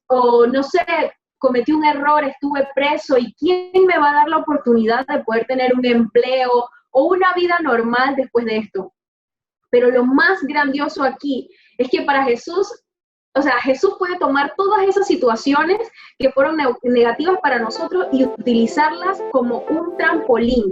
o no sé, cometí un error, estuve preso y ¿quién me va a dar la oportunidad de poder tener un empleo o una vida normal después de esto? Pero lo más grandioso aquí es que para Jesús, o sea, Jesús puede tomar todas esas situaciones que fueron negativas para nosotros y utilizarlas como un trampolín.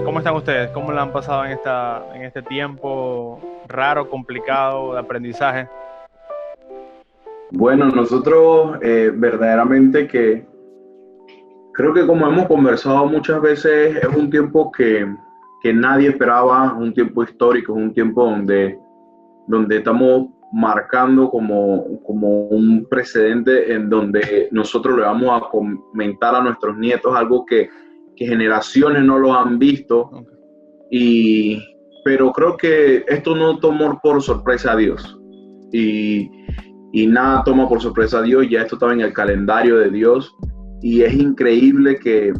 ¿Cómo están ustedes? ¿Cómo la han pasado en este tiempo raro, complicado de aprendizaje? Bueno, nosotros verdaderamente que creo que como hemos conversado muchas veces, es un tiempo que nadie esperaba, un tiempo histórico, un tiempo donde estamos marcando como un precedente en donde nosotros le vamos a comentar a nuestros nietos algo que generaciones no lo han visto. Okay. Pero creo que esto no tomó por sorpresa a Dios. Y nada toma por sorpresa a Dios, ya esto estaba en el calendario de Dios y es increíble que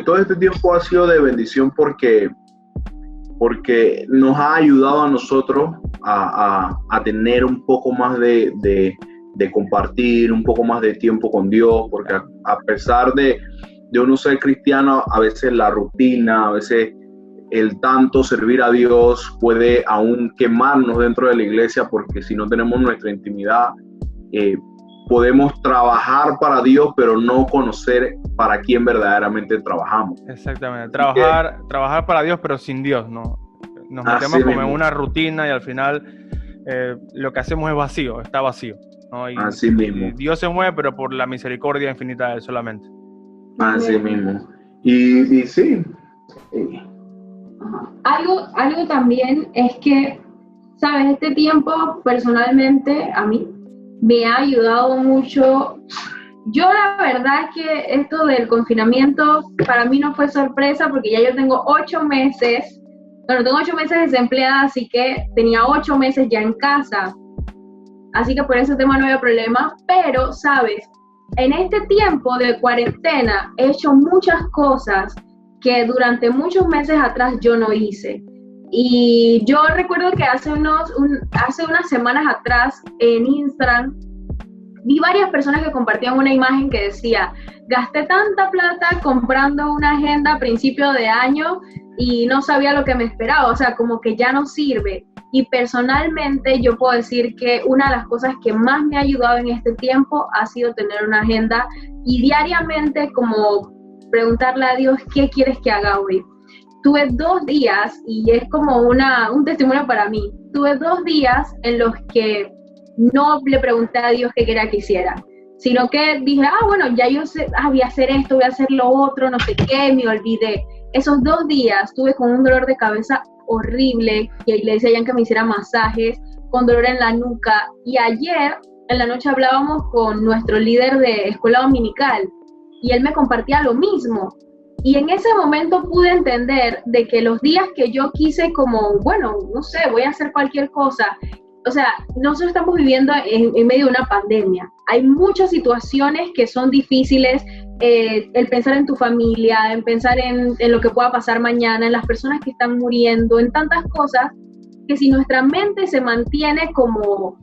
todo este tiempo ha sido de bendición porque nos ha ayudado a nosotros a tener un poco más de compartir, un poco más de tiempo con Dios, porque a pesar de uno ser cristiano, a veces la rutina, a veces el tanto servir a Dios puede aún quemarnos dentro de la iglesia, porque si no tenemos nuestra intimidad, podemos trabajar para Dios, pero no conocer para quién verdaderamente trabajamos. Exactamente, trabajar para Dios, pero sin Dios, ¿no? Nos metemos como en una rutina y al final lo que hacemos es vacío, está vacío, ¿no? Así mismo. Y Dios se mueve, pero por la misericordia infinita de Él solamente. Así mismo. Y sí. Algo también es que, ¿sabes? Este tiempo personalmente a mí me ha ayudado mucho. Yo la verdad es que esto del confinamiento para mí no fue sorpresa porque ya yo tengo 8 meses, bueno, tengo 8 meses desempleada, así que tenía 8 meses ya en casa. Así que por ese tema no había problema, pero, ¿sabes? En este tiempo de cuarentena he hecho muchas cosas que durante muchos meses atrás yo no hice. Y yo recuerdo que hace unas semanas atrás en Instagram vi varias personas que compartían una imagen que decía: gasté tanta plata comprando una agenda a principio de año y no sabía lo que me esperaba, o sea, como que ya no sirve. Y personalmente yo puedo decir que una de las cosas que más me ha ayudado en este tiempo ha sido tener una agenda y diariamente como preguntarle a Dios qué quieres que haga hoy. Tuve 2 días, y es como un testimonio para mí, tuve 2 días en los que no le pregunté a Dios qué quería que hiciera, sino que dije, bueno, ya yo sé, voy a hacer esto, voy a hacer lo otro, no sé qué, me olvidé. Esos 2 días tuve con un dolor de cabeza horrible, y le decía a Jan que me hiciera masajes, con dolor en la nuca, y ayer en la noche hablábamos con nuestro líder de escuela dominical, y él me compartía lo mismo. Y en ese momento pude entender de que los días que yo quise como, bueno, no sé, voy a hacer cualquier cosa, o sea, nosotros estamos viviendo en medio de una pandemia. Hay muchas situaciones que son difíciles, el pensar en tu familia, en pensar en lo que pueda pasar mañana, en las personas que están muriendo, en tantas cosas, que si nuestra mente se mantiene como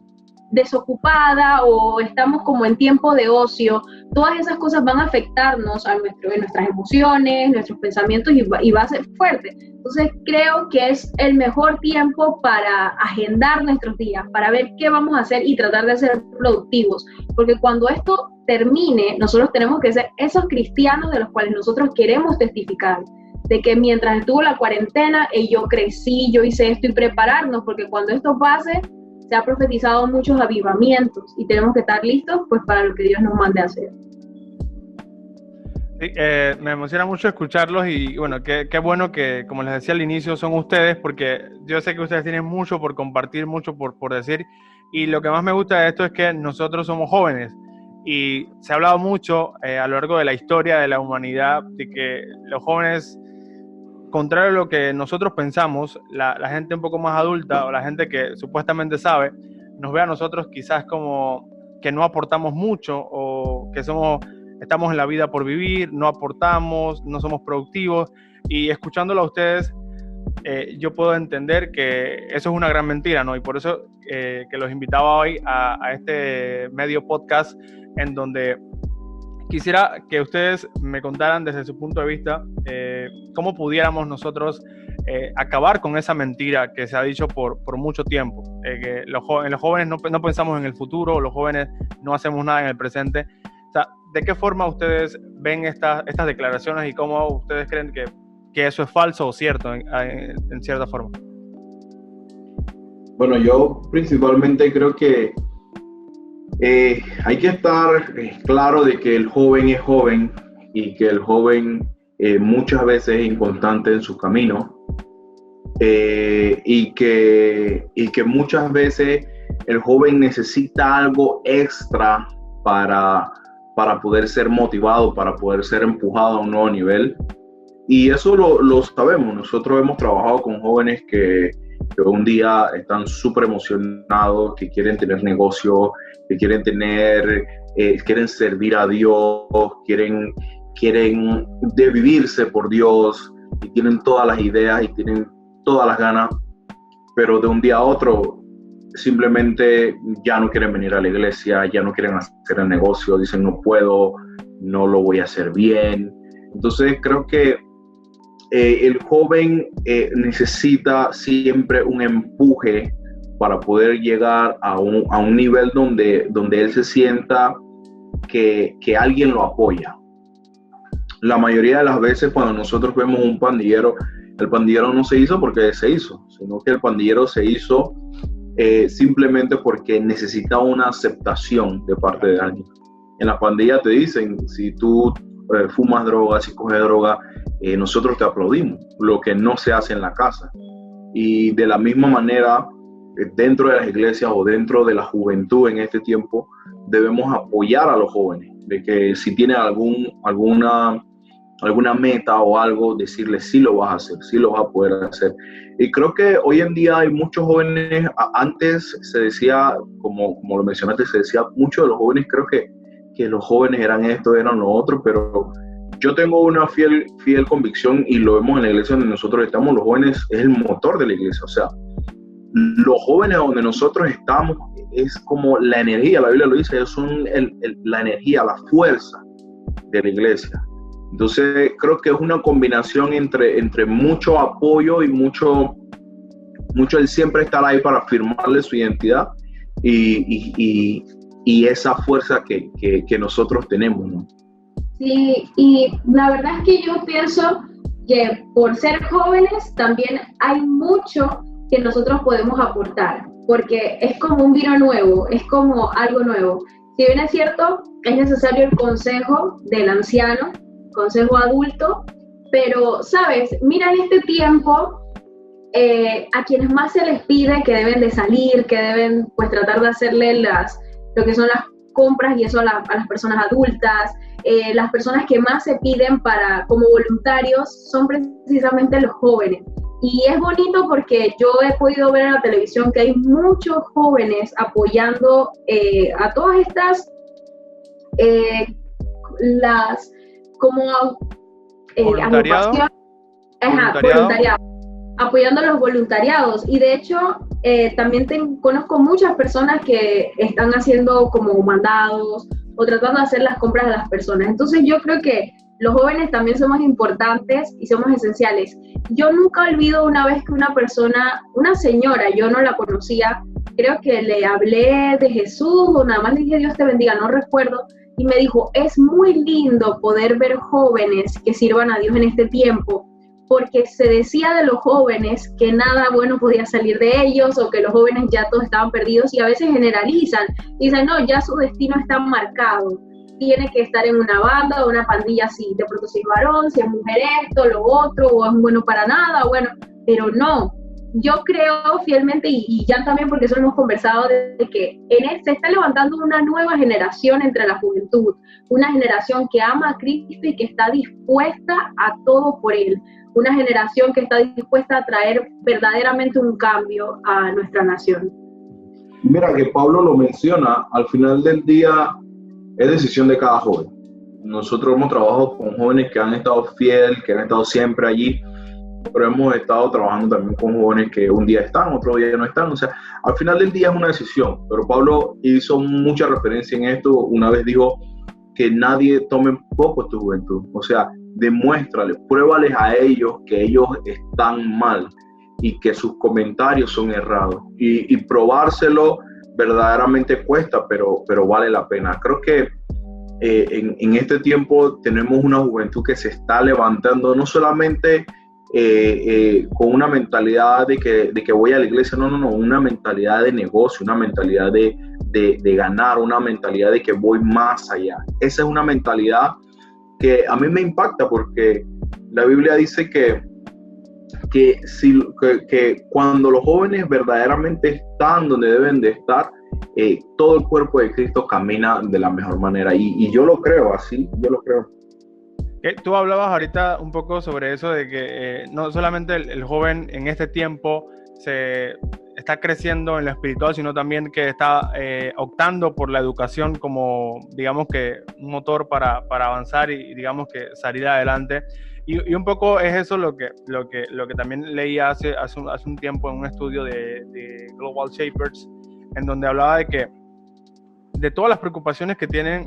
desocupada o estamos como en tiempo de ocio, todas esas cosas van a afectarnos en nuestras emociones, nuestros pensamientos y va a ser fuerte. Entonces creo que es el mejor tiempo para agendar nuestros días, para ver qué vamos a hacer y tratar de ser productivos, porque cuando esto termine, nosotros tenemos que ser esos cristianos de los cuales nosotros queremos testificar, de que mientras estuvo la cuarentena, yo crecí, yo hice esto, y prepararnos, porque cuando esto pase, se ha profetizado muchos avivamientos y tenemos que estar listos pues para lo que Dios nos mande a hacer. Sí, me emociona mucho escucharlos y bueno, qué bueno que, como les decía al inicio, son ustedes, porque yo sé que ustedes tienen mucho por compartir, mucho por decir, y lo que más me gusta de esto es que nosotros somos jóvenes y se ha hablado mucho a lo largo de la historia de la humanidad de que los jóvenes, contrario a lo que nosotros pensamos, la gente un poco más adulta o la gente que supuestamente sabe, nos ve a nosotros quizás como que no aportamos mucho o que estamos en la vida por vivir, no aportamos, no somos productivos. Y escuchándolo a ustedes, yo puedo entender que eso es una gran mentira, ¿no? Y por eso que los invitaba hoy a este medio podcast en donde quisiera que ustedes me contaran desde su punto de vista cómo pudiéramos nosotros acabar con esa mentira que se ha dicho por mucho tiempo, que los jóvenes no pensamos en el futuro, los jóvenes no hacemos nada en el presente. O sea, ¿de qué forma ustedes ven estas declaraciones y cómo ustedes creen que eso es falso o cierto en cierta forma? Bueno, yo principalmente creo que hay que estar claro de que el joven es joven y que el joven muchas veces es inconstante en su camino, y que muchas veces el joven necesita algo extra para poder ser motivado, para poder ser empujado a un nuevo nivel. Y eso lo sabemos. Nosotros hemos trabajado con jóvenes que un día están súper emocionados, que quieren tener negocio, que quieren servir a Dios, quieren vivirse por Dios, y tienen todas las ideas y tienen todas las ganas, pero de un día a otro simplemente ya no quieren venir a la iglesia, ya no quieren hacer el negocio, dicen no puedo, no lo voy a hacer bien. Entonces creo que el joven necesita siempre un empuje para poder llegar a un nivel donde él se sienta que alguien lo apoya. La mayoría de las veces cuando nosotros vemos un pandillero, el pandillero no se hizo porque se hizo, sino que el pandillero se hizo simplemente porque necesita una aceptación de parte de alguien. En la pandilla te dicen, si tú fumas droga, si coges droga, nosotros te aplaudimos, lo que no se hace en la casa. Y de la misma manera, dentro de las iglesias o dentro de la juventud en este tiempo, debemos apoyar a los jóvenes, de que si tienen alguna meta o algo, decirles sí lo vas a hacer, sí lo vas a poder hacer. Y creo que hoy en día hay muchos jóvenes, antes se decía, como lo mencionaste, se decía mucho de los jóvenes, creo que los jóvenes eran esto, eran lo otro, pero yo tengo una fiel convicción y lo vemos en la iglesia donde nosotros estamos, los jóvenes es el motor de la iglesia, o sea, los jóvenes donde nosotros estamos es como la energía, la Biblia lo dice, ellos son la energía, la fuerza de la iglesia. Entonces creo que es una combinación entre mucho apoyo y mucho el siempre estar ahí para afirmarle su identidad y esa fuerza que nosotros tenemos, ¿no? Sí, y la verdad es que yo pienso que por ser jóvenes también hay mucho que nosotros podemos aportar, porque es como un vino nuevo, es como algo nuevo. Si bien es cierto, es necesario el consejo del anciano, consejo adulto, pero, ¿sabes? Mira en este tiempo a quienes más se les pide que deben de salir, que deben pues tratar de hacerle lo que son las compras y eso a las personas adultas, las personas que más se piden como voluntarios son precisamente los jóvenes. Y es bonito porque yo he podido ver en la televisión que hay muchos jóvenes apoyando a todas estas, ¿Voluntariado? Voluntariado, apoyando a los voluntariados. Y de hecho, también conozco muchas personas que están haciendo como mandados o tratando de hacer las compras a las personas. Entonces yo creo que los jóvenes también somos importantes y somos esenciales. Yo nunca olvido una vez que una señora, yo no la conocía, creo que le hablé de Jesús o nada más le dije Dios te bendiga, no recuerdo, y me dijo, es muy lindo poder ver jóvenes que sirvan a Dios en este tiempo, porque se decía de los jóvenes que nada bueno podía salir de ellos o que los jóvenes ya todos estaban perdidos y a veces generalizan, y dicen, no, ya su destino está marcado, tiene que estar en una banda o una pandilla así, de pronto si es varón, si es mujer esto, lo otro, o es bueno para nada, bueno, pero no. Yo creo fielmente, y ya también porque eso lo hemos conversado, de que se está levantando una nueva generación entre la juventud, una generación que ama a Cristo y que está dispuesta a todo por Él, una generación que está dispuesta a traer verdaderamente un cambio a nuestra nación. Mira que Pablo lo menciona, al final del día es decisión de cada joven. nosotros hemos trabajado con jóvenes que han estado fieles, que han estado siempre allí, pero hemos estado trabajando también con jóvenes que un día están, otro día no están. O sea, al final del día es una decisión, pero Pablo hizo mucha referencia en esto. Una vez dijo que nadie tome en poco tu juventud. O sea, demuéstrales, pruébales a ellos que ellos están mal y que sus comentarios son errados. Y probárselo verdaderamente cuesta, pero vale la pena. Creo que en este tiempo tenemos una juventud que se está levantando, no solamente con una mentalidad de que voy a la iglesia, no, una mentalidad de negocio, una mentalidad de ganar, una mentalidad de que voy más allá. Esa es una mentalidad que a mí me impacta, porque la Biblia dice que cuando los jóvenes verdaderamente están donde deben de estar, todo el cuerpo de Cristo camina de la mejor manera, y yo lo creo así, yo lo creo. Tú hablabas ahorita un poco sobre eso de que no solamente el joven en este tiempo se está creciendo en lo espiritual, sino también que está optando por la educación como, digamos, que un motor para avanzar y digamos que salir adelante. Y un poco es eso lo que también leí hace un tiempo en un estudio de Global Shapers, en donde hablaba de que de todas las preocupaciones que tienen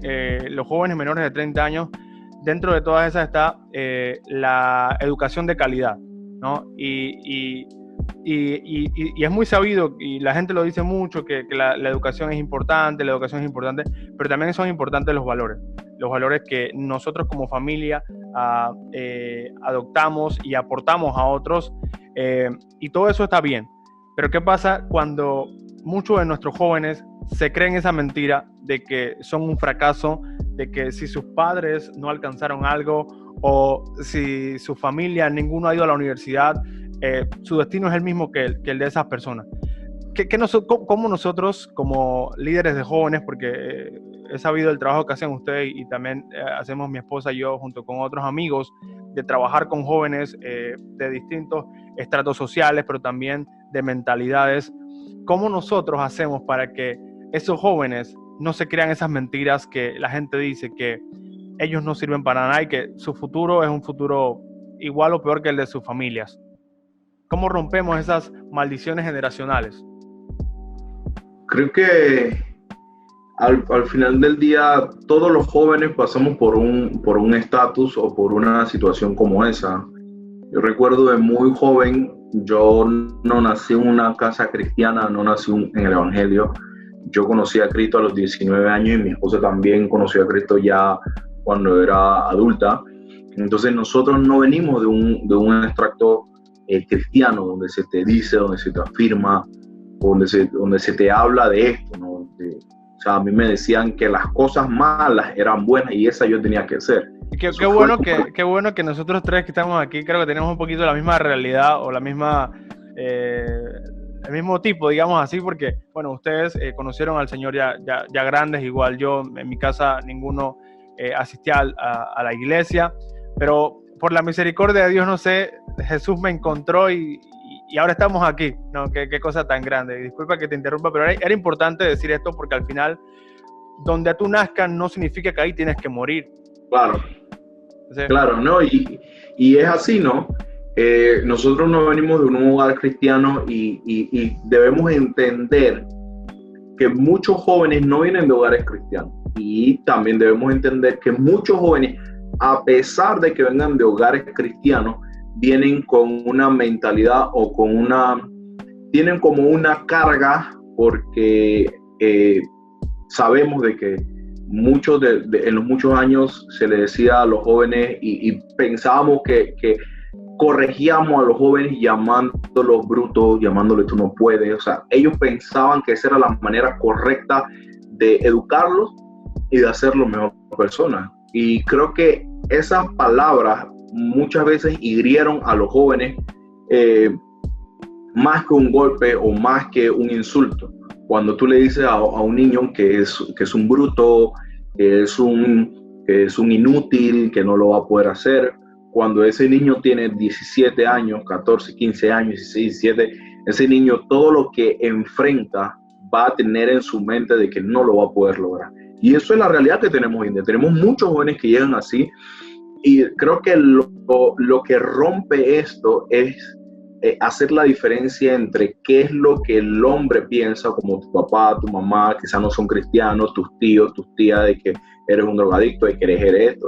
los jóvenes menores de 30 años, dentro de todas esas está la educación de calidad, ¿no? Y es muy sabido, y la gente lo dice mucho, que la educación es importante, pero también son importantes los valores que nosotros como familia adoptamos y aportamos a otros, y todo eso está bien. Pero ¿qué pasa cuando muchos de nuestros jóvenes se creen esa mentira de que son un fracaso, de que si sus padres no alcanzaron algo o si su familia, ninguno ha ido a la universidad, su destino es el mismo que el de esas personas? ¿Cómo nosotros como líderes de jóvenes, porque he sabido el trabajo que hacen ustedes y también hacemos mi esposa y yo junto con otros amigos, de trabajar con jóvenes de distintos estratos sociales, pero también de mentalidades, ¿cómo nosotros hacemos para que esos jóvenes no se crean esas mentiras que la gente dice, que ellos no sirven para nada y que su futuro es un futuro igual o peor que el de sus familias? ¿Cómo rompemos esas maldiciones generacionales? Creo que al final del día todos los jóvenes pasamos por un estatus o por una situación como esa. Yo recuerdo de muy joven, yo no nací en una casa cristiana, no nací en el Evangelio. Yo conocí a Cristo a los 19 años y mi esposa también conoció a Cristo ya cuando era adulta. Entonces nosotros no venimos de un extracto cristiano donde se te dice, donde se te afirma, donde se te habla de esto, ¿no? O sea, a mí me decían que las cosas malas eran buenas y esas yo tenía que hacer. Qué bueno que nosotros tres que estamos aquí, creo que tenemos un poquito la misma realidad o la misma... el mismo tipo, digamos así, porque, bueno, ustedes conocieron al Señor ya grandes, igual yo, en mi casa ninguno asistía a la iglesia, pero por la misericordia de Dios, no sé, Jesús me encontró y ahora estamos aquí, ¿no? Qué cosa tan grande. Disculpa que te interrumpa, pero era importante decir esto porque al final, donde tú nazcas no significa que ahí tienes que morir. Claro, ¿Sí? Claro, ¿no? Y es así, ¿no? Nosotros no venimos de un hogar cristiano y debemos entender que muchos jóvenes no vienen de hogares cristianos. Y también debemos entender que muchos jóvenes, a pesar de que vengan de hogares cristianos, vienen con una mentalidad o tienen como una carga, porque sabemos de que en los muchos años se le decía a los jóvenes y pensábamos que corregíamos a los jóvenes llamándolos brutos, llamándoles tú no puedes. O sea, ellos pensaban que esa era la manera correcta de educarlos y de hacerlos mejor personas. Y creo que esas palabras muchas veces hirieron a los jóvenes más que un golpe o más que un insulto. Cuando tú le dices a un niño que es un bruto, que es un inútil, que no lo va a poder hacer, cuando ese niño tiene 17 años, 14, 15 años, 16, 17, ese niño todo lo que enfrenta va a tener en su mente de que no lo va a poder lograr. Y eso es la realidad que tenemos hoy en día. Tenemos muchos jóvenes que llegan así, y creo que lo que rompe esto es hacer la diferencia entre qué es lo que el hombre piensa, como tu papá, tu mamá, quizás no son cristianos, tus tíos, tus tías, de que eres un drogadicto, de que eres esto,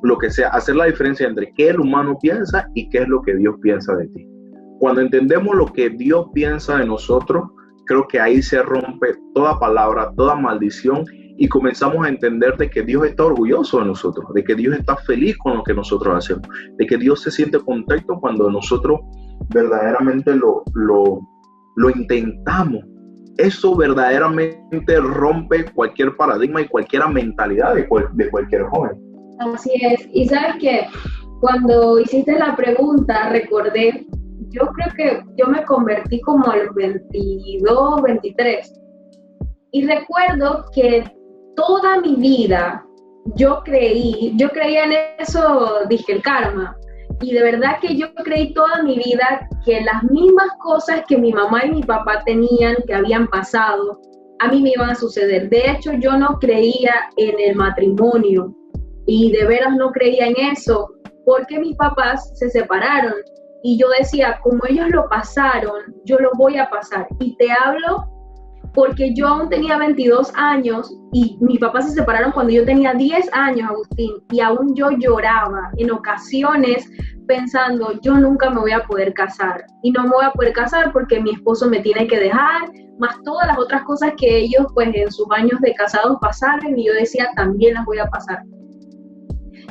lo que sea, hacer la diferencia entre qué el humano piensa y qué es lo que Dios piensa de ti. Cuando entendemos lo que Dios piensa de nosotros, creo que ahí se rompe toda palabra, toda maldición, y comenzamos a entender de que Dios está orgulloso de nosotros, de que Dios está feliz con lo que nosotros hacemos, de que Dios se siente contento cuando nosotros verdaderamente lo intentamos. Eso verdaderamente rompe cualquier paradigma y cualquier mentalidad de cualquier joven. Así es. Y sabes que cuando hiciste la pregunta, recordé, yo creo que yo me convertí como a los 22, 23. Y recuerdo que toda mi vida yo creía en eso, dije el karma. Y de verdad que yo creí toda mi vida que las mismas cosas que mi mamá y mi papá tenían, que habían pasado, a mí me iban a suceder. De hecho, yo no creía en el matrimonio y de veras no creía en eso, porque mis papás se separaron. Y yo decía, como ellos lo pasaron, yo lo voy a pasar. Y te hablo porque yo aún tenía 22 años y mis papás se separaron cuando yo tenía 10 años, Agustín, y aún yo lloraba en ocasiones pensando, yo nunca me voy a poder casar, y no me voy a poder casar porque mi esposo me tiene que dejar, más todas las otras cosas que ellos pues en sus años de casados pasaron, y yo decía, también las voy a pasar.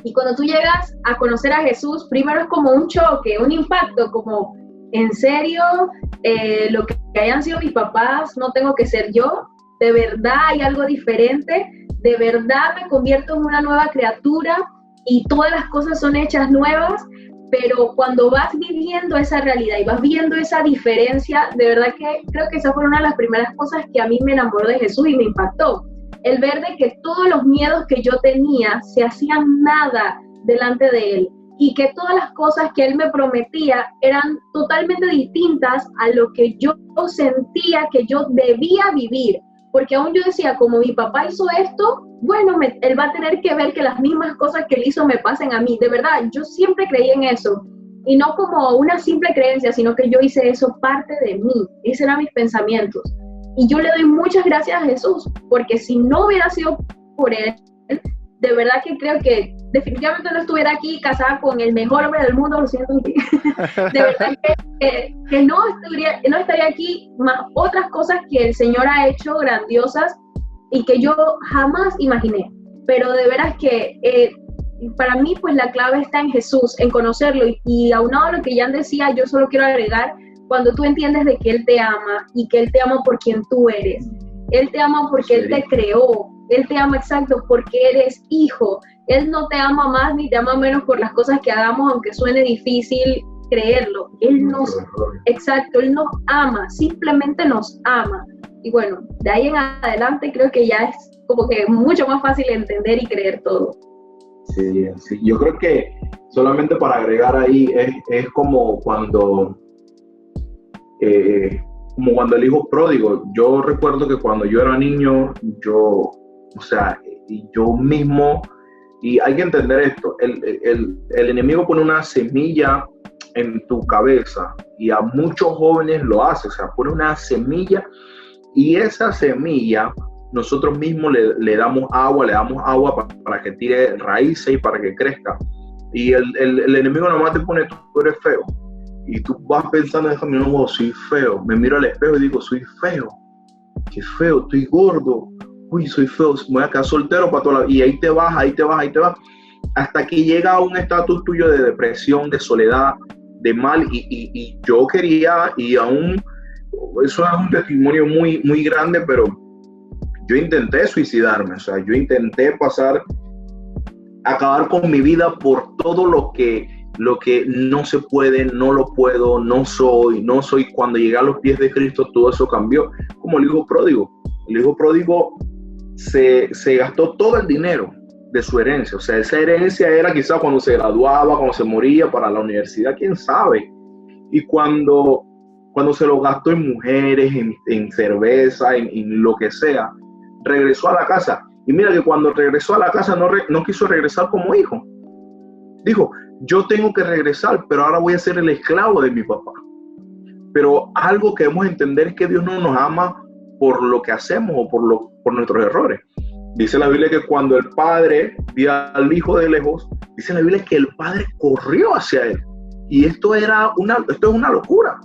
Y cuando tú llegas a conocer a Jesús, primero es como un choque, un impacto, como, ¿en serio? Lo que hayan sido mis papás no tengo que ser yo, de verdad hay algo diferente, de verdad me convierto en una nueva criatura y todas las cosas son hechas nuevas. Pero cuando vas viviendo esa realidad y vas viendo esa diferencia, de verdad que creo que esa fue una de las primeras cosas que a mí me enamoró de Jesús y me impactó, el ver de que todos los miedos que yo tenía se hacían nada delante de Él, y que todas las cosas que Él me prometía eran totalmente distintas a lo que yo sentía que yo debía vivir, porque aún yo decía, como mi papá hizo esto, bueno, Él va a tener que ver que las mismas cosas que Él hizo me pasen a mí. De verdad, yo siempre creí en eso, y no como una simple creencia, sino que yo hice eso parte de mí, esos eran mis pensamientos, y yo le doy muchas gracias a Jesús, porque si no hubiera sido por Él, de verdad que creo que definitivamente no estuviera aquí casada con el mejor hombre del mundo, lo siento. De verdad que no estaría aquí, más otras cosas que el Señor ha hecho grandiosas y que yo jamás imaginé. Pero de veras que para mí pues la clave está en Jesús, en conocerlo, y aunado a lo que Jan decía, yo solo quiero agregar, cuando tú entiendes de que Él te ama y que Él te ama por quien tú eres, Él te ama porque Él te creó, Él te ama exacto porque eres hijo. Él no te ama más ni te ama menos por las cosas que hagamos, aunque suene difícil creerlo. Él nos ama, simplemente nos ama. Y bueno, de ahí en adelante creo que ya es como que mucho más fácil entender y creer todo. Sí, sí. Yo creo que solamente para agregar ahí es como cuando el hijo pródigo. Yo recuerdo que cuando yo era niño, yo mismo, y hay que entender esto, el enemigo pone una semilla en tu cabeza, y a muchos jóvenes lo hace, o sea, pone una semilla, y esa semilla nosotros mismos le damos agua para que tire raíces y para que crezca, y el enemigo nomás te pone, tú eres feo, y tú vas pensando en eso, no, soy feo, me miro al espejo y digo, soy feo, qué feo, estoy gordo, uy, soy feo, me voy a quedar soltero para toda la vida. Y ahí te vas, hasta que llega a un estatus tuyo de depresión, de soledad, de mal, y yo quería, y aún, eso es un testimonio muy, muy grande, pero yo intenté suicidarme, o sea, yo intenté acabar con mi vida por todo lo que no se puede, no lo puedo, no soy. Cuando llegué a los pies de Cristo, todo eso cambió, como el hijo pródigo. El hijo pródigo se gastó todo el dinero de su herencia, o sea, esa herencia era quizás cuando se graduaba, cuando se moría para la universidad, quién sabe, y cuando se lo gastó en mujeres, en cerveza, en lo que sea, regresó a la casa. Y mira que cuando regresó a la casa no quiso regresar como hijo. Dijo, yo tengo que regresar, pero ahora voy a ser el esclavo de mi papá. Pero algo que debemos entender es que Dios no nos ama por lo que hacemos o por nuestros errores. Dice la Biblia que cuando el padre vio al hijo de lejos, dice la Biblia que el padre corrió hacia él. Y esto es una locura.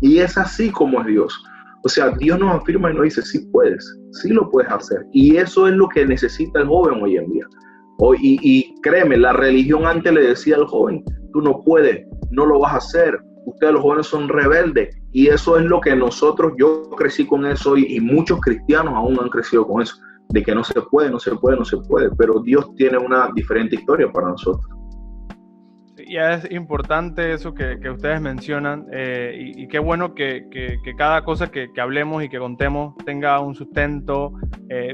Y es así como es Dios. O sea, Dios nos afirma y nos dice, sí puedes, sí lo puedes hacer. Y eso es lo que necesita el joven hoy en día. Y créeme, la religión antes le decía al joven, tú no puedes, no lo vas a hacer. Ustedes los jóvenes son rebeldes. Y eso es lo que yo crecí con eso y muchos cristianos aún han crecido con eso. De que no se puede. Pero Dios tiene una diferente historia para nosotros. Y es importante eso que ustedes mencionan y qué bueno que cada cosa que hablemos y que contemos tenga un sustento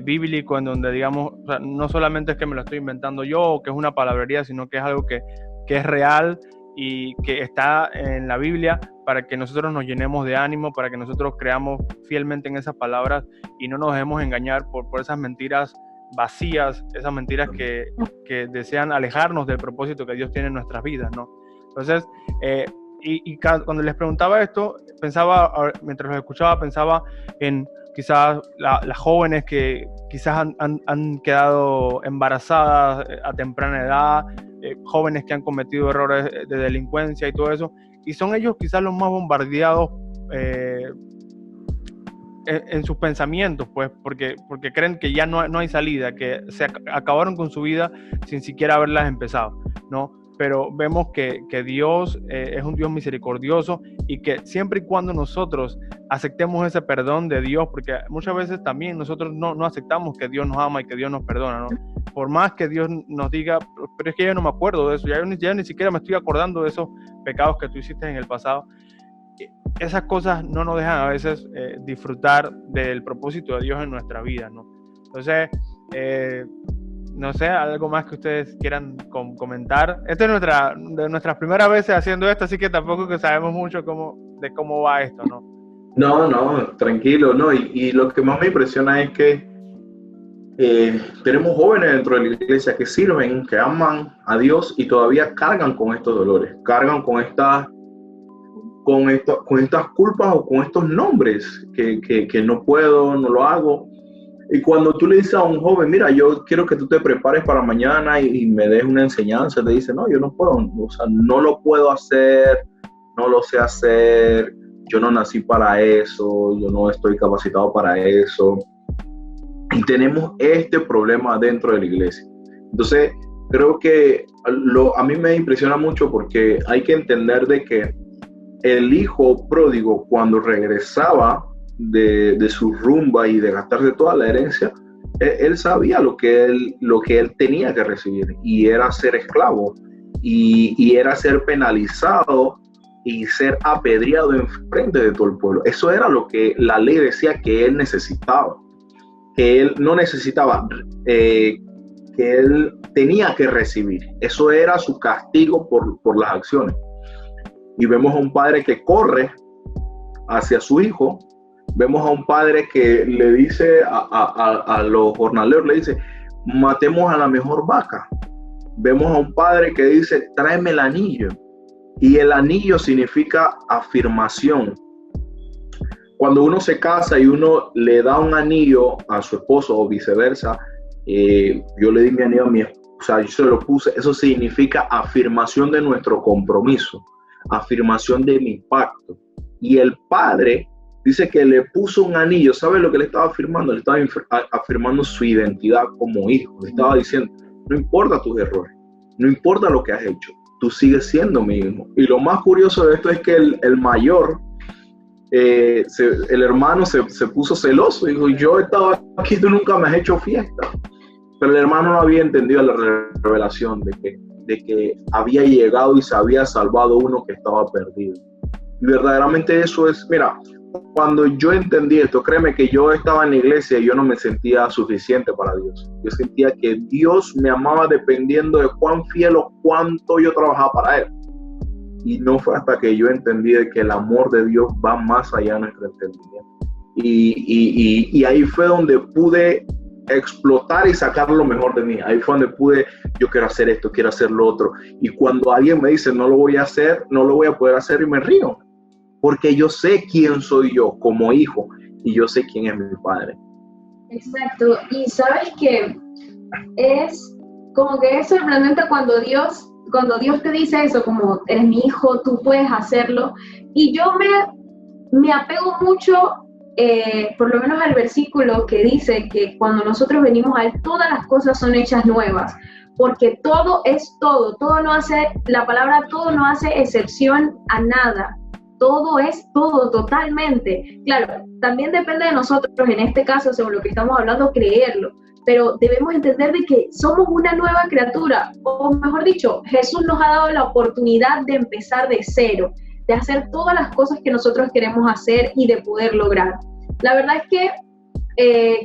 bíblico en donde digamos, o sea, no solamente es que me lo estoy inventando yo o que es una palabrería, sino que es algo que es real y que está en la Biblia para que nosotros nos llenemos de ánimo, para que nosotros creamos fielmente en esas palabras y no nos dejemos engañar por esas mentiras vacías, esas mentiras que desean alejarnos del propósito que Dios tiene en nuestras vidas, ¿no? Entonces, cuando les preguntaba esto, mientras los escuchaba, pensaba en quizás las jóvenes que quizás han quedado embarazadas a temprana edad, jóvenes que han cometido errores de delincuencia y todo eso, y son ellos quizás los más bombardeados en sus pensamientos, pues, porque creen que ya no hay salida, que se acabaron con su vida sin siquiera haberlas empezado, ¿no? Pero vemos que Dios es un Dios misericordioso y que siempre y cuando nosotros aceptemos ese perdón de Dios, porque muchas veces también nosotros no aceptamos que Dios nos ama y que Dios nos perdona, ¿no? Por más que Dios nos diga, pero es que yo no me acuerdo de eso, ya ni siquiera me estoy acordando de esos pecados que tú hiciste en el pasado. Esas cosas no nos dejan a veces disfrutar del propósito de Dios en nuestra vida, ¿no? Entonces, no sé, algo más que ustedes quieran comentar. Esta es de nuestras primeras veces haciendo esto, así que tampoco que sabemos mucho de cómo va esto, ¿no? No, tranquilo, no. Y lo que más me impresiona es que tenemos jóvenes dentro de la iglesia que sirven, que aman a Dios y todavía cargan con estos dolores, cargan con estas culpas o con estos nombres que no puedo, no lo hago. Y cuando tú le dices a un joven, mira, yo quiero que tú te prepares para mañana y me des una enseñanza, te dice, no, yo no puedo, o sea, no lo puedo hacer, no lo sé hacer, yo no nací para eso, yo no estoy capacitado para eso. Y tenemos este problema dentro de la iglesia. Entonces, creo que a mí me impresiona mucho porque hay que entender de que el hijo pródigo, cuando regresaba de su rumba y de gastarse toda la herencia, él sabía lo que él tenía que recibir, y era ser esclavo, y era ser penalizado y ser apedreado en frente de todo el pueblo. Eso era lo que la ley decía que él necesitaba, que él no necesitaba, que él tenía que recibir. Eso era su castigo por las acciones. Y vemos a un padre que corre hacia su hijo, vemos a un padre que le dice a los jornaleros, le dice, matemos a la mejor vaca. Vemos a un padre que dice, tráeme el anillo. Y el anillo significa afirmación. Cuando uno se casa y uno le da un anillo a su esposo o viceversa, yo le di mi anillo a mi esposa, o sea, yo se lo puse, eso significa afirmación de nuestro compromiso, afirmación de mi pacto. Y el padre dice que le puso un anillo. ¿Sabe lo que le estaba afirmando? Le estaba afirmando su identidad como hijo. Le estaba diciendo, no importa tus errores, no importa lo que has hecho, tú sigues siendo mi hijo. Y lo más curioso de esto es que el mayor, el hermano se puso celoso. Dijo, yo estaba aquí, tú nunca me has hecho fiesta. Pero el hermano no había entendido la revelación de que había llegado y se había salvado uno que estaba perdido. Y verdaderamente eso es, mira, cuando yo entendí esto, créeme que yo estaba en la iglesia y yo no me sentía suficiente para Dios. Yo sentía que Dios me amaba dependiendo de cuán fiel o cuánto yo trabajaba para Él. Y no fue hasta que yo entendí de que el amor de Dios va más allá de nuestro entendimiento. Y ahí fue donde pude explotar y sacar lo mejor de mí. Ahí fue donde pude, yo quiero hacer esto, quiero hacer lo otro. Y cuando alguien me dice, no lo voy a hacer, no lo voy a poder hacer, y me río. Porque yo sé quién soy yo como hijo y yo sé quién es mi padre. Exacto. Y sabes que es como que es sorprendente cuando Dios te dice eso, como eres mi hijo, tú puedes hacerlo. Y yo me apego mucho, por lo menos al versículo que dice que cuando nosotros venimos a Él, todas las cosas son hechas nuevas, porque todo es todo, la palabra todo no hace excepción a nada, todo es todo, totalmente. Claro, también depende de nosotros, en este caso, según lo que estamos hablando, creerlo, pero debemos entender de que somos una nueva criatura, o mejor dicho, Jesús nos ha dado la oportunidad de empezar de cero, de hacer todas las cosas que nosotros queremos hacer y de poder lograr. La verdad es que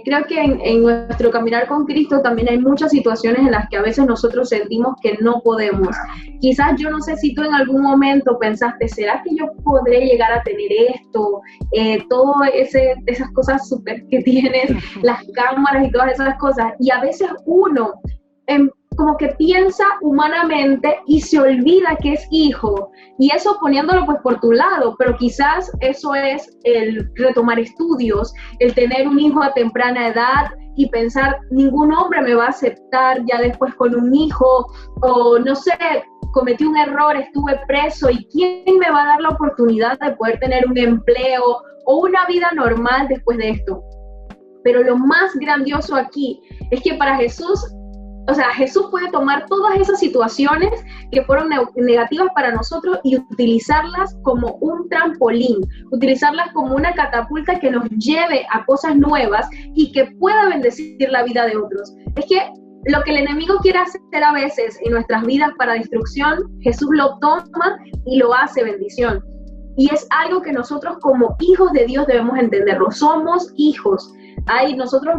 creo que en nuestro caminar con Cristo también hay muchas situaciones en las que a veces nosotros sentimos que no podemos. Quizás yo no sé si tú en algún momento pensaste, ¿será que yo podré llegar a tener esto? Esas cosas súper que tienes, las cámaras y todas esas cosas. Y a veces uno como que piensa humanamente y se olvida que es hijo, y eso poniéndolo pues por tu lado, pero quizás eso es el retomar estudios, el tener un hijo a temprana edad y pensar, ningún hombre me va a aceptar ya después con un hijo, o no sé, cometí un error, estuve preso, y ¿quién me va a dar la oportunidad de poder tener un empleo o una vida normal después de esto? Pero lo más grandioso aquí es que para Jesús, o sea, Jesús puede tomar todas esas situaciones que fueron negativas para nosotros y utilizarlas como un trampolín, utilizarlas como una catapulta que nos lleve a cosas nuevas y que pueda bendecir la vida de otros. Es que lo que el enemigo quiere hacer a veces en nuestras vidas para destrucción, Jesús lo toma y lo hace bendición. Y es algo que nosotros como hijos de Dios debemos entenderlo. Somos hijos. Nosotros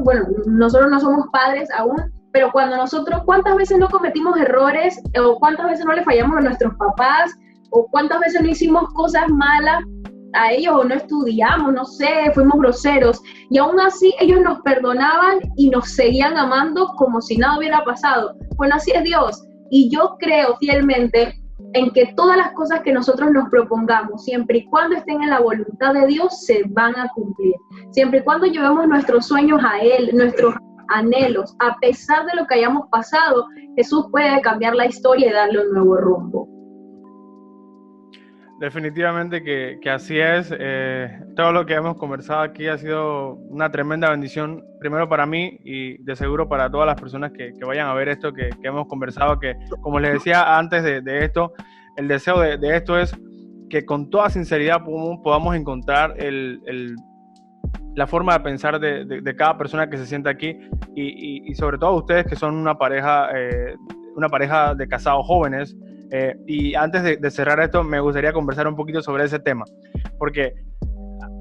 no somos padres aún, pero ¿cuántas veces no cometimos errores? ¿O cuántas veces no le fallamos a nuestros papás? ¿O cuántas veces no hicimos cosas malas a ellos? ¿O no estudiamos? No sé, fuimos groseros. Y aún así ellos nos perdonaban y nos seguían amando como si nada hubiera pasado. Bueno, así es Dios. Y yo creo fielmente en que todas las cosas que nosotros nos propongamos, siempre y cuando estén en la voluntad de Dios, se van a cumplir. Siempre y cuando llevemos nuestros sueños a Él, nuestros anhelos, a pesar de lo que hayamos pasado, Jesús puede cambiar la historia y darle un nuevo rumbo. Definitivamente que así es. Todo lo que hemos conversado aquí ha sido una tremenda bendición, primero para mí y de seguro para todas las personas que vayan a ver esto que hemos conversado, que como les decía antes de esto, el deseo de esto es que con toda sinceridad podamos encontrar la forma de pensar de cada persona que se sienta aquí y sobre todo ustedes que son una pareja de casados jóvenes. Y antes de cerrar esto, me gustaría conversar un poquito sobre ese tema, porque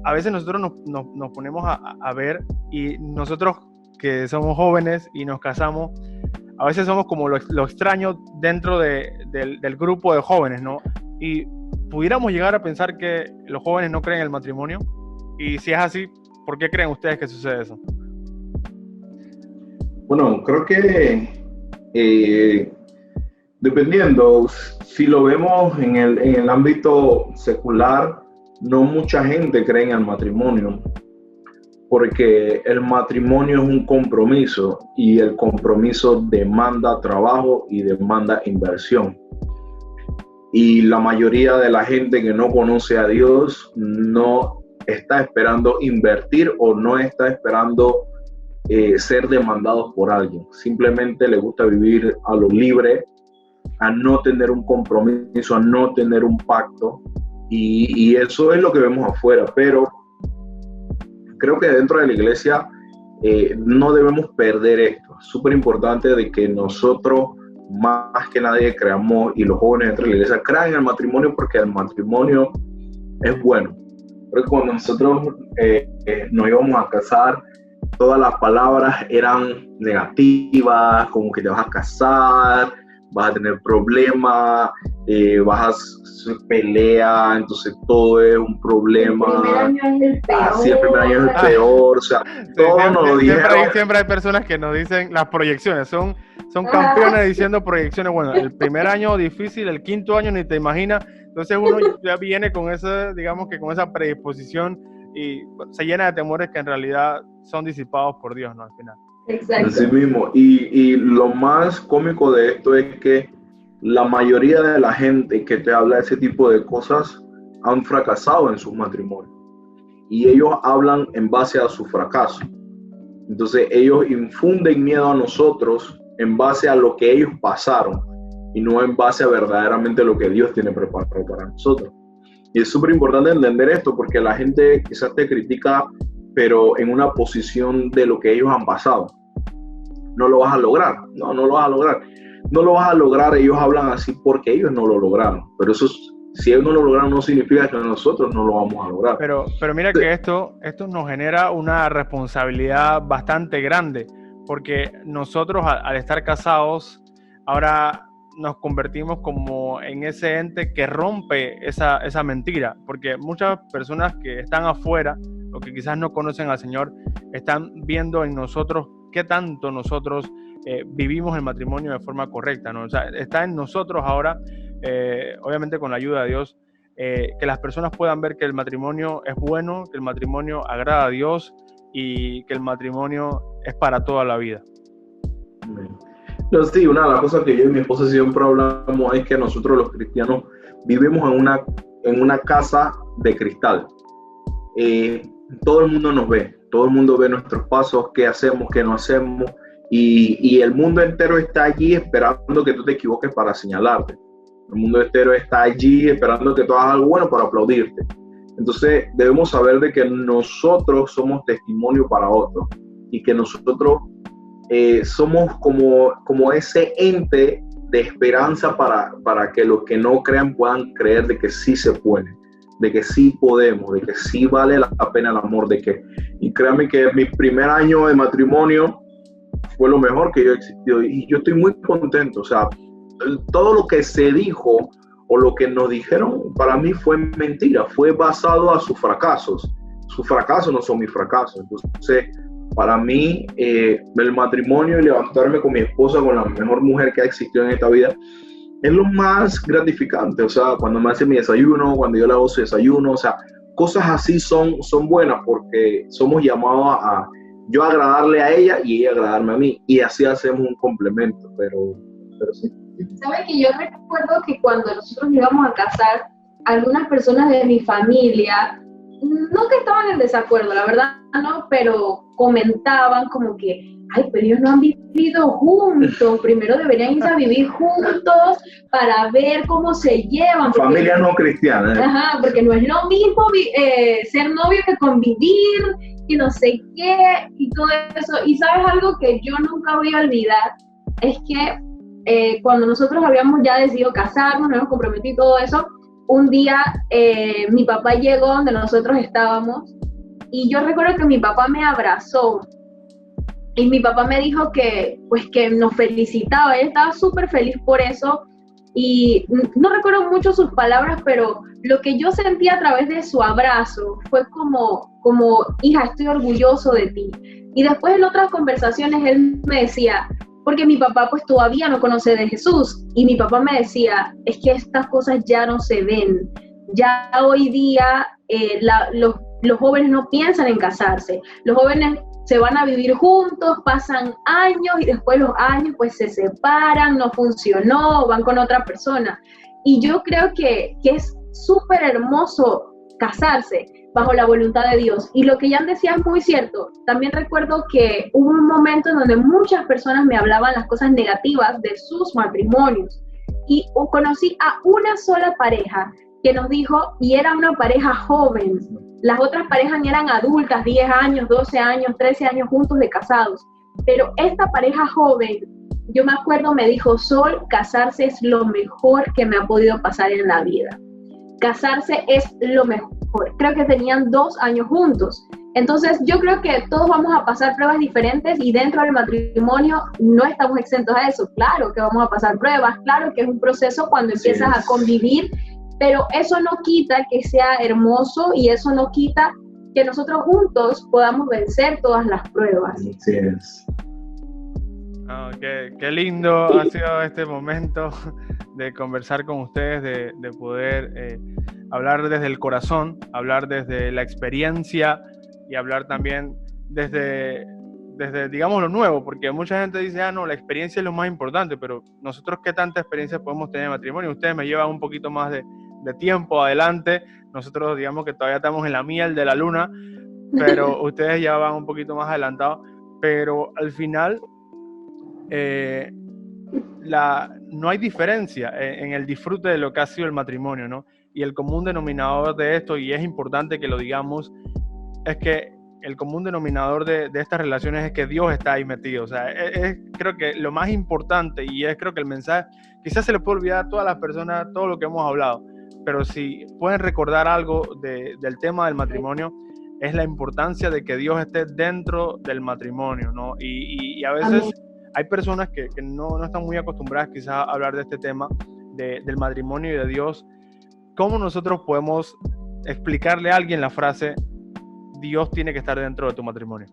a veces nosotros nos ponemos a ver, y nosotros que somos jóvenes y nos casamos, a veces somos como lo extraño dentro del grupo de jóvenes, ¿no? Y pudiéramos llegar a pensar que los jóvenes no creen en el matrimonio, y si es así, ¿por qué creen ustedes que sucede eso? Bueno, creo que dependiendo, si lo vemos en el ámbito secular, no mucha gente cree en el matrimonio, porque el matrimonio es un compromiso y el compromiso demanda trabajo y demanda inversión. Y la mayoría de la gente que no conoce a Dios no está esperando invertir o no está esperando ser demandados por alguien. Simplemente le gusta vivir a lo libre, a no tener un compromiso, a no tener un pacto, y eso es lo que vemos afuera. Pero creo que dentro de la iglesia no debemos perder esto. Es súper importante de que nosotros más que nadie creamos, y los jóvenes dentro de la iglesia crean en el matrimonio, porque el matrimonio es bueno. Pero cuando nosotros nos íbamos a casar, todas las palabras eran negativas, como que te vas a casar, vas a tener problemas, vas a pelea, entonces todo es un problema. El primer año es el peor. Sí, el primer año es el peor, o sea, Sí, todo nos lo dijeron. siempre hay personas que nos dicen las proyecciones, son campeones diciendo proyecciones. Bueno, el primer año difícil, el quinto año ni te imaginas, entonces uno ya viene con esa, digamos que con esa predisposición y se llena de temores que en realidad son disipados por Dios, ¿no? Al final. Exacto. Así mismo, y lo más cómico de esto es que la mayoría de la gente que te habla de ese tipo de cosas han fracasado en sus matrimonios y ellos hablan en base a su fracaso. Entonces ellos infunden miedo a nosotros en base a lo que ellos pasaron y no en base a verdaderamente lo que Dios tiene preparado para nosotros. Y es súper importante entender esto porque la gente quizás te critica, pero en una posición de lo que ellos han pasado. No lo vas a lograr, no lo vas a lograr. No lo vas a lograr, ellos hablan así porque ellos no lo lograron. Pero eso, si ellos no lo lograron, no significa que nosotros no lo vamos a lograr. Pero mira que esto nos genera una responsabilidad bastante grande, porque nosotros al estar casados, ahora nos convertimos como en ese ente que rompe esa mentira, porque muchas personas que están afuera, o que quizás no conocen al Señor, están viendo en nosotros qué tanto nosotros vivimos el matrimonio de forma correcta, ¿no? O sea, está en nosotros ahora, obviamente con la ayuda de Dios, que las personas puedan ver que el matrimonio es bueno, que el matrimonio agrada a Dios y que el matrimonio es para toda la vida. No, sí, una de las cosas que yo y mi esposa siempre hablamos es que nosotros los cristianos vivimos en una casa de cristal. Todo el mundo nos ve, todo el mundo ve nuestros pasos, qué hacemos, qué no hacemos, y el mundo entero está allí esperando que tú te equivoques para señalarte. El mundo entero está allí esperando que tú hagas algo bueno para aplaudirte. Entonces debemos saber de que nosotros somos testimonio para otros y que nosotros somos como ese ente de esperanza para que los que no crean puedan creer de que sí se puede, de que sí podemos, de que sí vale la pena el amor, y créanme que mi primer año de matrimonio fue lo mejor que yo he existido y yo estoy muy contento. O sea, todo lo que se dijo o lo que nos dijeron para mí fue mentira, fue basado a sus fracasos. Sus fracasos no son mis fracasos. Entonces, para mí, el matrimonio y levantarme con mi esposa, con la mejor mujer que ha existido en esta vida, es lo más gratificante. O sea, cuando me hace mi desayuno, cuando yo le hago su desayuno, o sea, cosas así son buenas porque somos llamados a yo agradarle a ella y ella agradarme a mí. Y así hacemos un complemento, pero sí. ¿Sabe que yo recuerdo que cuando nosotros íbamos a casar, algunas personas de mi familia, no que estaban en desacuerdo, la verdad no, pero comentaban como que, ay, pero ellos no han vivido juntos, primero deberían irse a vivir juntos para ver cómo se llevan. Familia no cristiana. Ajá, porque no es lo mismo ser novio que convivir, y no sé qué, y todo eso. Y sabes algo que yo nunca voy a olvidar, es que cuando nosotros habíamos ya decidido casarnos, nos hemos comprometido y todo eso, un día mi papá llegó donde nosotros estábamos y yo recuerdo que mi papá me abrazó y mi papá me dijo que nos felicitaba. Él estaba súper feliz por eso y no recuerdo mucho sus palabras, pero lo que yo sentí a través de su abrazo fue como hija, estoy orgulloso de ti. Y después en otras conversaciones él me decía, porque mi papá pues todavía no conoce de Jesús, y mi papá me decía, es que estas cosas ya no se ven, ya hoy día los jóvenes no piensan en casarse, los jóvenes se van a vivir juntos, pasan años y después los años pues se separan, no funcionó, van con otra persona. Y yo creo que es súper hermoso casarse bajo la voluntad de Dios. Y lo que Jan decía es muy cierto. También recuerdo que hubo un momento en donde muchas personas me hablaban las cosas negativas de sus matrimonios. Y conocí a una sola pareja que nos dijo, y era una pareja joven. Las otras parejas eran adultas, 10 años, 12 años, 13 años juntos de casados. Pero esta pareja joven, yo me acuerdo, me dijo, Sol, casarse es lo mejor que me ha podido pasar en la vida. Casarse es lo mejor. Creo que tenían 2 años juntos Entonces, yo creo que todos vamos a pasar pruebas diferentes y dentro del matrimonio no estamos exentos a eso. Claro que vamos a pasar pruebas, claro que es un proceso cuando empiezas a convivir, pero eso no quita que sea hermoso y eso no quita que nosotros juntos podamos vencer todas las pruebas. Así es. Oh, qué lindo ha sido este momento de conversar con ustedes, de poder hablar desde el corazón, hablar desde la experiencia y hablar también desde, digamos, lo nuevo, porque mucha gente dice, no, la experiencia es lo más importante, pero nosotros qué tanta experiencia podemos tener en matrimonio. Ustedes me llevan un poquito más de tiempo adelante, nosotros digamos que todavía estamos en la miel de la luna, pero ustedes ya van un poquito más adelantados, pero al final no hay diferencia en el disfrute de lo que ha sido el matrimonio, ¿no? Y el común denominador de esto, y es importante que lo digamos, es que el común denominador de estas relaciones es que Dios está ahí metido. O sea, creo que lo más importante, y creo que el mensaje, quizás se le puede olvidar a todas las personas todo lo que hemos hablado, pero si pueden recordar algo del tema del matrimonio, es la importancia de que Dios esté dentro del matrimonio, ¿no? Y a veces Amén. Hay personas que no están muy acostumbradas quizás a hablar de este tema, del matrimonio y de Dios. ¿Cómo nosotros podemos explicarle a alguien la frase Dios tiene que estar dentro de tu matrimonio?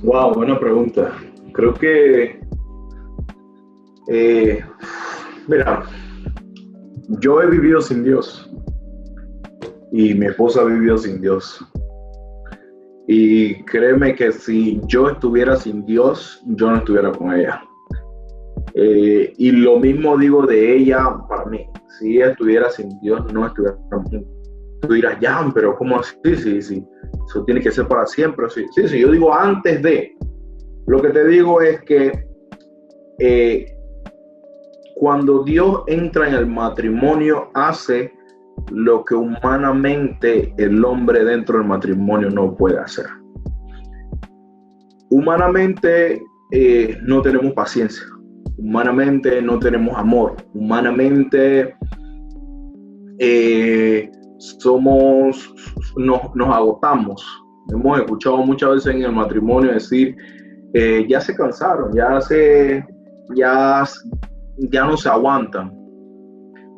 Wow, buena pregunta. Creo que, mira, yo he vivido sin Dios y mi esposa ha vivido sin Dios. Y créeme que si yo estuviera sin Dios, yo no estuviera con ella. Y lo mismo digo de ella para mí. Si ella estuviera sin Dios, no estuviera juntos. Tú dirás, Jan, pero ¿cómo así? Sí. Eso tiene que ser para siempre. Sí. Yo digo antes de. Lo que te digo es que cuando Dios entra en el matrimonio, hace lo que humanamente el hombre dentro del matrimonio no puede hacer. Humanamente no tenemos paciencia. Humanamente no tenemos amor. Humanamente nos agotamos. Hemos escuchado muchas veces en el matrimonio decir, ya se cansaron, ya no se aguantan.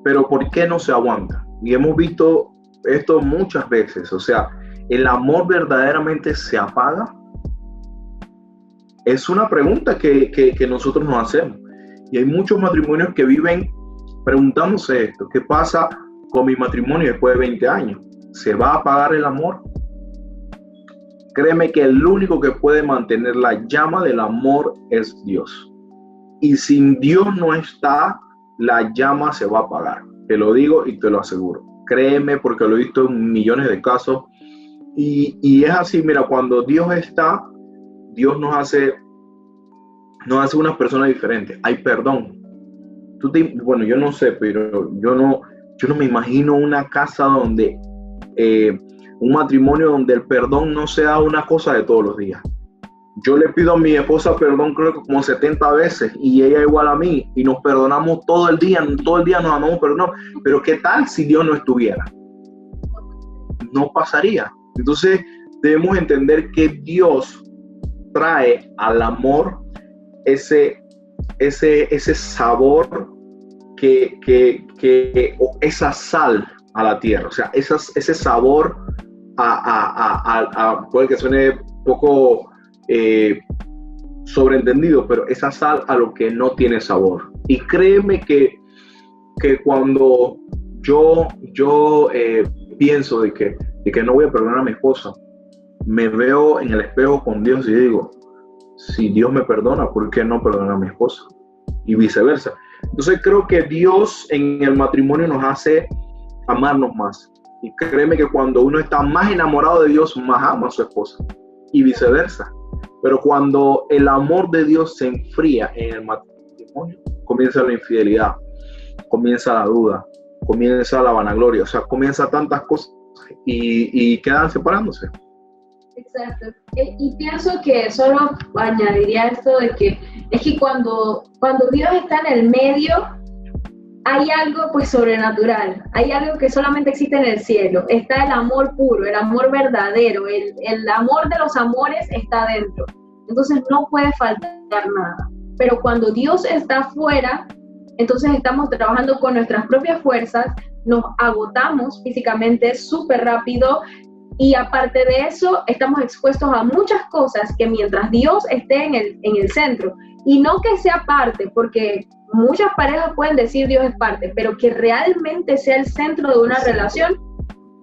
Pero ¿por qué no se aguantan? Y hemos visto esto muchas veces. O sea, ¿el amor verdaderamente se apaga? Es una pregunta que nosotros nos hacemos. Y hay muchos matrimonios que viven preguntándose esto. ¿Qué pasa con mi matrimonio después de 20 años? ¿Se va a apagar el amor? Créeme que el único que puede mantener la llama del amor es Dios. Y sin Dios no está, la llama se va a apagar. Te lo digo y te lo aseguro. Créeme porque lo he visto en millones de casos. Y es así, mira, cuando Dios está, Dios nos hace unas personas diferentes. Hay perdón. Bueno, yo no sé, pero yo no me imagino una casa donde, un matrimonio donde el perdón no sea una cosa de todos los días. Yo le pido a mi esposa perdón creo que como 70 veces y ella igual a mí y nos perdonamos todo el día nos amamos perdón. Pero ¿qué tal si Dios no estuviera? No pasaría. Entonces debemos entender que Dios trae al amor ese sabor o esa sal a la tierra, o sea, ese sabor puede que suene poco sobreentendido, pero esa sal a lo que no tiene sabor. Y créeme que cuando yo pienso de que no voy a perdonar a mi esposa, me veo en el espejo con Dios y digo, si Dios me perdona, ¿por qué no perdonar a mi esposa? Y viceversa. Entonces creo que Dios en el matrimonio nos hace amarnos más. Y créeme que cuando uno está más enamorado de Dios, más ama a su esposa. Y viceversa. Pero cuando el amor de Dios se enfría en el matrimonio, comienza la infidelidad, comienza la duda, comienza la vanagloria, o sea, comienza tantas cosas y quedan separándose. Exacto. Y pienso que solo añadiría esto de que es que cuando Dios está en el medio, hay algo pues sobrenatural, hay algo que solamente existe en el cielo, está el amor puro, el amor verdadero, el amor de los amores está dentro, entonces no puede faltar nada, pero cuando Dios está afuera, entonces estamos trabajando con nuestras propias fuerzas, nos agotamos físicamente súper rápido y aparte de eso estamos expuestos a muchas cosas que mientras Dios esté en el centro, y no que sea parte, porque muchas parejas pueden decir Dios es parte, pero que realmente sea el centro de una relación,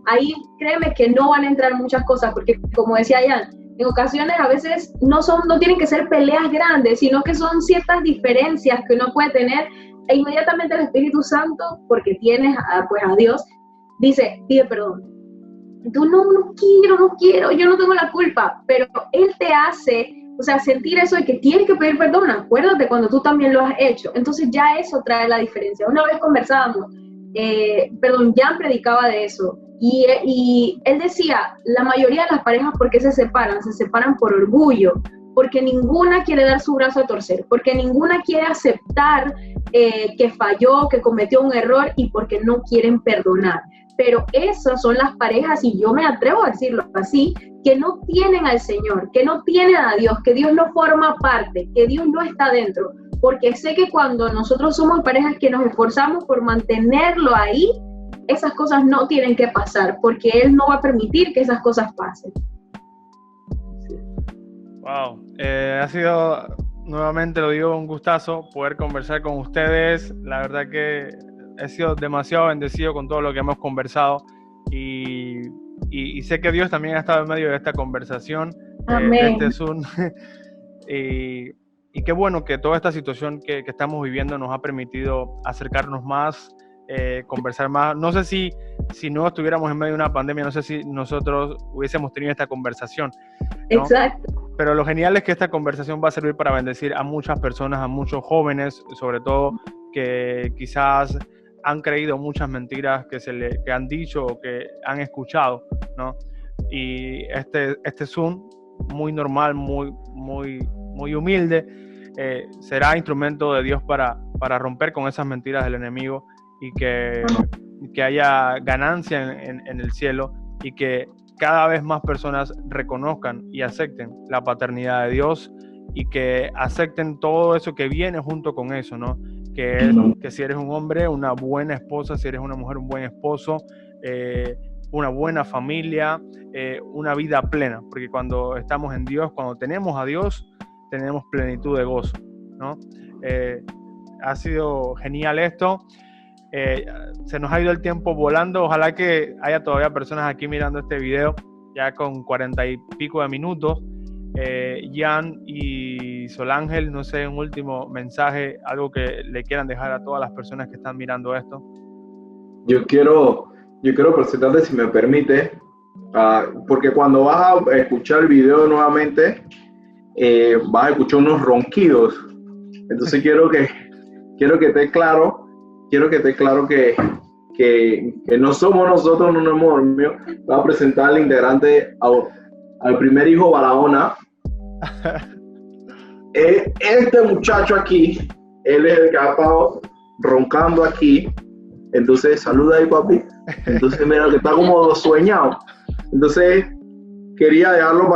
ahí créeme que no van a entrar muchas cosas, porque como decía Jan, en ocasiones a veces no tienen que ser peleas grandes, sino que son ciertas diferencias que uno puede tener, e inmediatamente el Espíritu Santo, porque tienes a Dios, dice, pide perdón. Tú no quiero, yo no tengo la culpa, pero Él te hace, o sea, sentir eso de que tienes que pedir perdón, acuérdate cuando tú también lo has hecho, entonces ya eso trae la diferencia. Una vez conversábamos, Jan predicaba de eso, y él decía, la mayoría de las parejas, ¿por qué se separan? Se separan por orgullo, porque ninguna quiere dar su brazo a torcer, porque ninguna quiere aceptar que falló, que cometió un error, y porque no quieren perdonar. Pero esas son las parejas, y yo me atrevo a decirlo así, que no tienen al Señor, que no tienen a Dios, que Dios no forma parte, que Dios no está dentro, porque sé que cuando nosotros somos parejas que nos esforzamos por mantenerlo ahí, esas cosas no tienen que pasar, porque Él no va a permitir que esas cosas pasen. Wow, ha sido, nuevamente lo digo, un gustazo poder conversar con ustedes. La verdad que he sido demasiado bendecido con todo lo que hemos conversado y sé que Dios también ha estado en medio de esta conversación, de este Zoom. Y qué bueno que toda esta situación que estamos viviendo nos ha permitido acercarnos más, conversar más. No sé si no estuviéramos en medio de una pandemia, no sé si nosotros hubiésemos tenido esta conversación, ¿no? Exacto. Pero lo genial es que esta conversación va a servir para bendecir a muchas personas, a muchos jóvenes, sobre todo que quizás han creído muchas mentiras que han dicho o que han escuchado, ¿no? Y este Zoom, muy normal, muy humilde, será instrumento de Dios para romper con esas mentiras del enemigo y que haya ganancia en el cielo y que cada vez más personas reconozcan y acepten la paternidad de Dios y que acepten todo eso que viene junto con eso, ¿no? Que es que si eres un hombre, una buena esposa, si eres una mujer, un buen esposo, una buena familia, una vida plena, porque cuando estamos en Dios, cuando tenemos a Dios, tenemos plenitud de gozo, ¿no? Ha sido genial esto. Se nos ha ido el tiempo volando. Ojalá que haya todavía personas aquí mirando este video ya con 40 y pico de minutos. Jan y Solángel, no sé, un último mensaje, algo que le quieran dejar a todas las personas que están mirando esto. Yo quiero presentarte, si me permite, porque cuando vas a escuchar el video nuevamente, vas a escuchar unos ronquidos. Entonces quiero que esté claro que no somos nosotros, no hemos dormido. Voy a presentar al integrante, al primer hijo Barahona. Este muchacho aquí, él es el que ha estado roncando aquí. Entonces, saluda ahí, papi. Entonces, mira, que está como sueñado. Entonces, quería dejarlo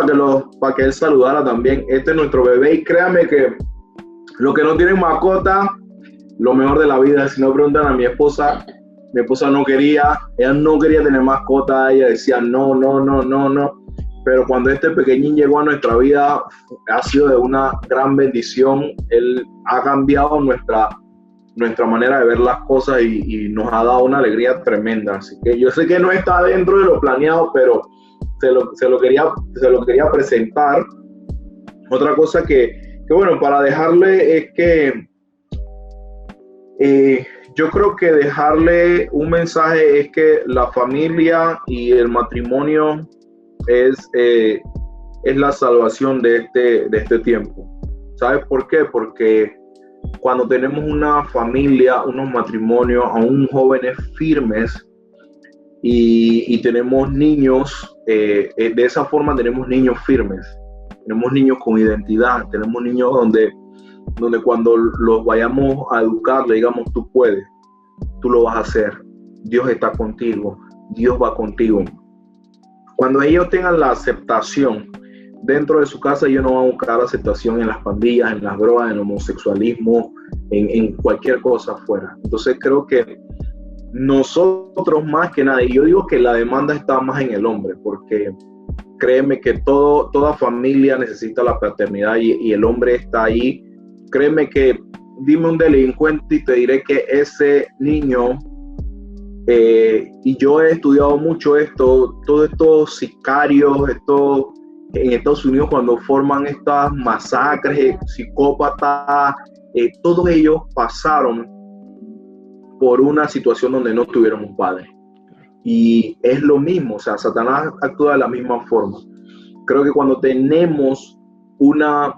para que él saludara también. Este es nuestro bebé y créanme que los que no tienen mascota, lo mejor de la vida. Si no preguntan a mi esposa no quería, ella no quería tener mascota, ella decía no. Pero cuando este pequeñín llegó a nuestra vida, ha sido de una gran bendición. Él ha cambiado nuestra manera de ver las cosas y nos ha dado una alegría tremenda. Así que yo sé que no está dentro de lo planeado, pero se lo quería presentar. Otra cosa que bueno, para dejarle es que yo creo que dejarle un mensaje es que la familia y el matrimonio es la salvación de este tiempo. ¿Sabes por qué? Porque cuando tenemos una familia, unos matrimonios, aún jóvenes firmes y tenemos niños, de esa forma tenemos niños firmes, tenemos niños con identidad, tenemos niños donde cuando los vayamos a educar le digamos tú puedes. tú lo vas a hacer. Dios está contigo, Dios va contigo. Cuando ellos tengan la aceptación dentro de su casa, ellos no van a buscar aceptación en las pandillas, en las drogas, en el homosexualismo, en cualquier cosa afuera. Entonces creo que nosotros más que nada, y yo digo que la demanda está más en el hombre, porque créeme que toda familia necesita la paternidad y el hombre está ahí. Créeme que dime un delincuente y te diré que ese niño, y yo he estudiado mucho esto, todos estos sicarios, en Estados Unidos cuando forman estas masacres, psicópatas, todos ellos pasaron por una situación donde no tuvieron un padre. Y es lo mismo, o sea, Satanás actúa de la misma forma. Creo que cuando tenemos una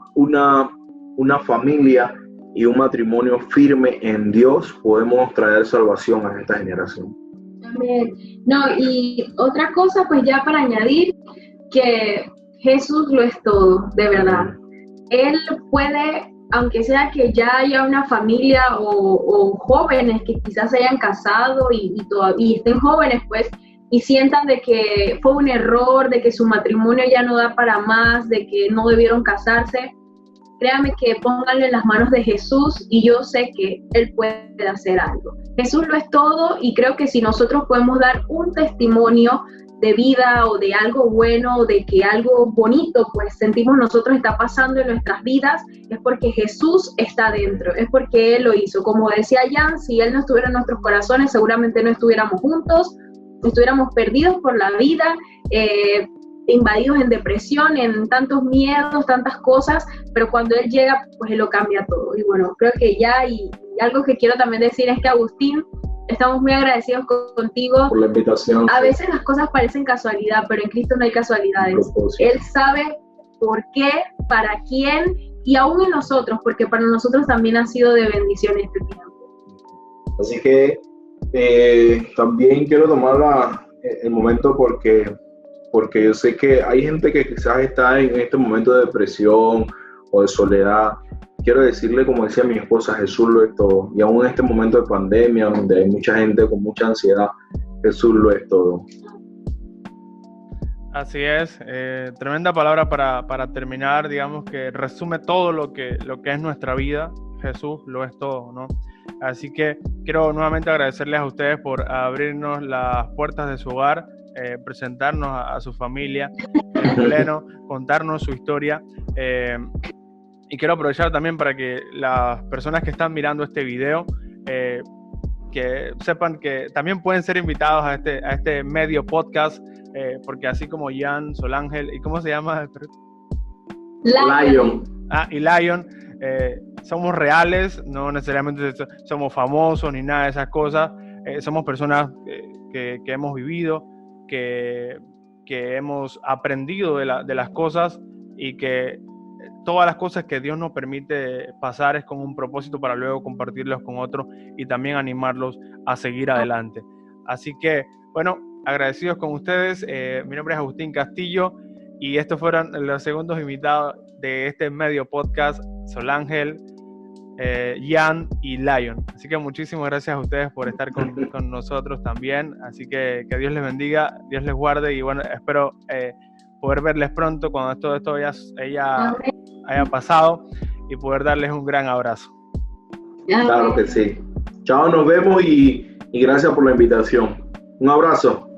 familia y un matrimonio firme en Dios, podemos traer salvación a esta generación. Amén. No, y otra cosa, pues ya para añadir, que Jesús lo es todo, de verdad. Él puede, aunque sea que ya haya una familia o jóvenes que quizás se hayan casado y estén jóvenes, pues, y sientan de que fue un error, de que su matrimonio ya no da para más, de que no debieron casarse, créanme que pónganle en las manos de Jesús y yo sé que Él puede hacer algo. Jesús lo es todo y creo que si nosotros podemos dar un testimonio de vida o de algo bueno o de que algo bonito pues sentimos nosotros está pasando en nuestras vidas, es porque Jesús está dentro, es porque Él lo hizo. Como decía Jan, si Él no estuviera en nuestros corazones seguramente no estuviéramos juntos, estuviéramos perdidos por la vida, invadidos en depresión, en tantos miedos, tantas cosas, pero cuando Él llega, pues Él lo cambia todo. Y bueno, creo que ya, y algo que quiero también decir es que Agustín, estamos muy agradecidos contigo. Por la invitación. A veces las cosas parecen casualidad, pero en Cristo no hay casualidades. Él sabe por qué, para quién, y aún en nosotros, porque para nosotros también ha sido de bendición este tiempo. Así que también quiero tomar el momento porque yo sé que hay gente que quizás está en este momento de depresión o de soledad. Quiero decirle, como decía mi esposa, Jesús lo es todo. Y aún en este momento de pandemia, donde hay mucha gente con mucha ansiedad, Jesús lo es todo. Así es, tremenda palabra para terminar, digamos que resume todo lo que es nuestra vida. Jesús lo es todo, ¿no? Así que quiero nuevamente agradecerles a ustedes por abrirnos las puertas de su hogar, presentarnos a su familia en pleno, contarnos su historia. Y quiero aprovechar también para que las personas que están mirando este video que sepan que también pueden ser invitados a este medio podcast, porque así como Jan, Solángel, ¿y cómo se llama? Lion. Y Lion, somos reales, no necesariamente somos famosos ni nada de esas cosas, somos personas que hemos vivido, que hemos aprendido de las cosas y que todas las cosas que Dios nos permite pasar es con un propósito para luego compartirlos con otros y también animarlos a seguir adelante. Así que, bueno, agradecidos con ustedes. Mi nombre es Agustín Castillo y estos fueron los segundos invitados de este medio podcast, Solángel, Jan y Lion. Así que muchísimas gracias a ustedes por estar con nosotros también. Así que Dios les bendiga, Dios les guarde y bueno, espero poder verles pronto cuando esto ya haya pasado y poder darles un gran abrazo. Claro que sí. Chao, nos vemos y gracias por la invitación. Un abrazo.